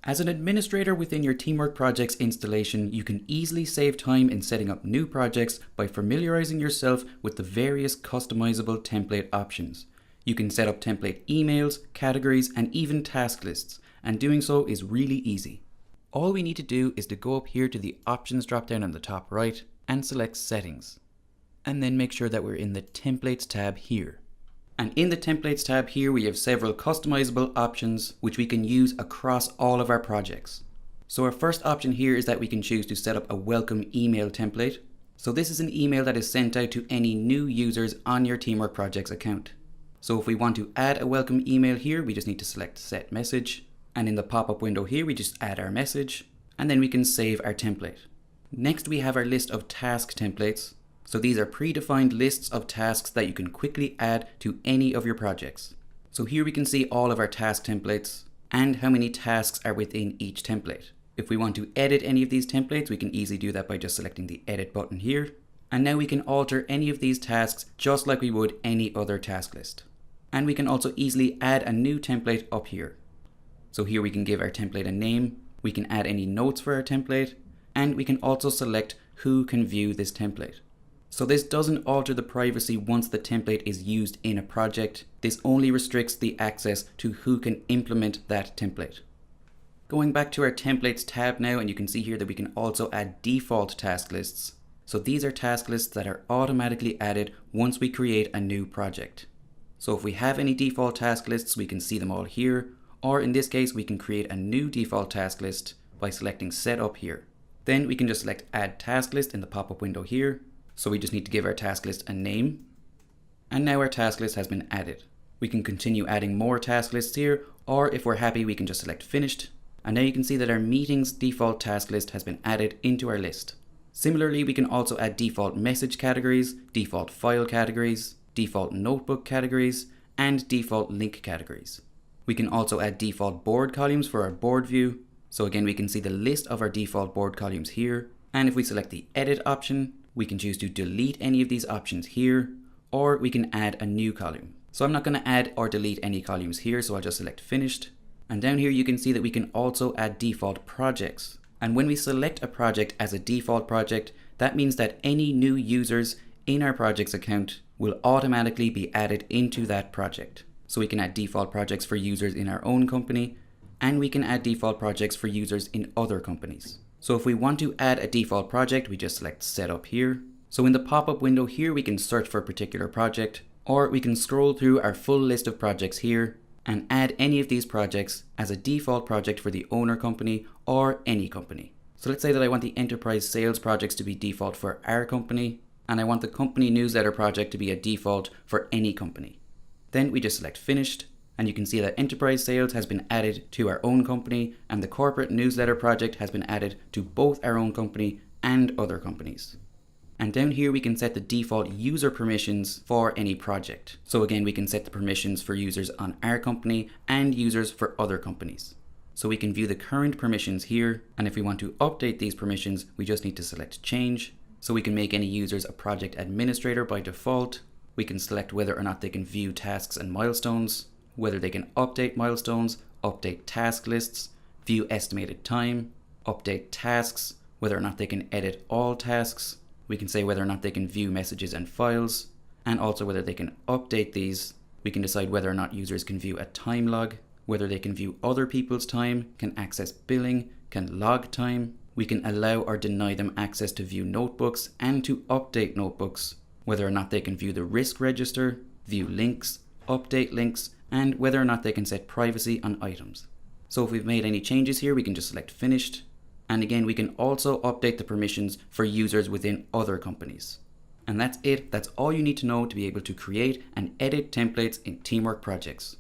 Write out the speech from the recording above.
As an administrator within your Teamwork Projects installation, you can easily save time in setting up new projects by familiarizing yourself with the various customizable template options. You can set up template emails, categories, and even task lists, and doing so is really easy. All we need to do is to go up here to the options drop-down on the top right and select settings, and then make sure that we're in the templates tab here. And in the templates tab here, we have several customizable options which we can use across all of our projects. So our first option here is that we can choose to set up a welcome email template. So this is an email that is sent out to any new users on your Teamwork Projects account. So if we want to add a welcome email here, we just need to select set message. And in the pop-up window here, we just add our message, and then we can save our template. Next, we have our list of task templates. So these are predefined lists of tasks that you can quickly add to any of your projects. So here we can see all of our task templates and how many tasks are within each template. If we want to edit any of these templates, we can easily do that by just selecting the edit button here. And now we can alter any of these tasks just like we would any other task list. And we can also easily add a new template up here. So here we can give our template a name, we can add any notes for our template, and we can also select who can view this template. So this doesn't alter the privacy once the template is used in a project. This only restricts the access to who can implement that template. Going back to our templates tab now, and you can see here that we can also add default task lists. So these are task lists that are automatically added once we create a new project. So if we have any default task lists, we can see them all here, or in this case, we can create a new default task list by selecting set up here. Then we can just select add task list in the pop-up window here. So we just need to give our task list a name. And now our task list has been added. We can continue adding more task lists here, or if we're happy, we can just select finished. And now you can see that our meetings default task list has been added into our list. Similarly, we can also add default message categories, default file categories, default notebook categories, and default link categories. We can also add default board columns for our board view. So again, we can see the list of our default board columns here. And if we select the edit option, we can choose to delete any of these options here, or we can add a new column. So I'm not going to add or delete any columns here, so I'll just select finished. And down here you can see that we can also add default projects. And when we select a project as a default project, that means that any new users in our projects account will automatically be added into that project. So we can add default projects for users in our own company, and we can add default projects for users in other companies. So if we want to add a default project, we just select set up here. So in the pop-up window here, we can search for a particular project, or we can scroll through our full list of projects here and add any of these projects as a default project for the owner company or any company. So let's say that I want the enterprise sales projects to be default for our company, and I want the company newsletter project to be a default for any company. Then we just select finished. And you can see that enterprise sales has been added to our own company, and the corporate newsletter project has been added to both our own company and other companies. And down here we can set the default user permissions for any project. So again, we can set the permissions for users on our company and users for other companies. So we can view the current permissions here, and if we want to update these permissions, we just need to select change. So we can make any users a project administrator by default. We can select whether or not they can view tasks and milestones, whether they can update milestones, update task lists, view estimated time, update tasks, whether or not they can edit all tasks. We can say whether or not they can view messages and files, and also whether they can update these. We can decide whether or not users can view a time log, whether they can view other people's time, can access billing, can log time. We can allow or deny them access to view notebooks and to update notebooks, whether or not they can view the risk register, view links, update links, and whether or not they can set privacy on items. So if we've made any changes here, we can just select finished. And again, we can also update the permissions for users within other companies. And that's it. That's all you need to know to be able to create and edit templates in Teamwork Projects.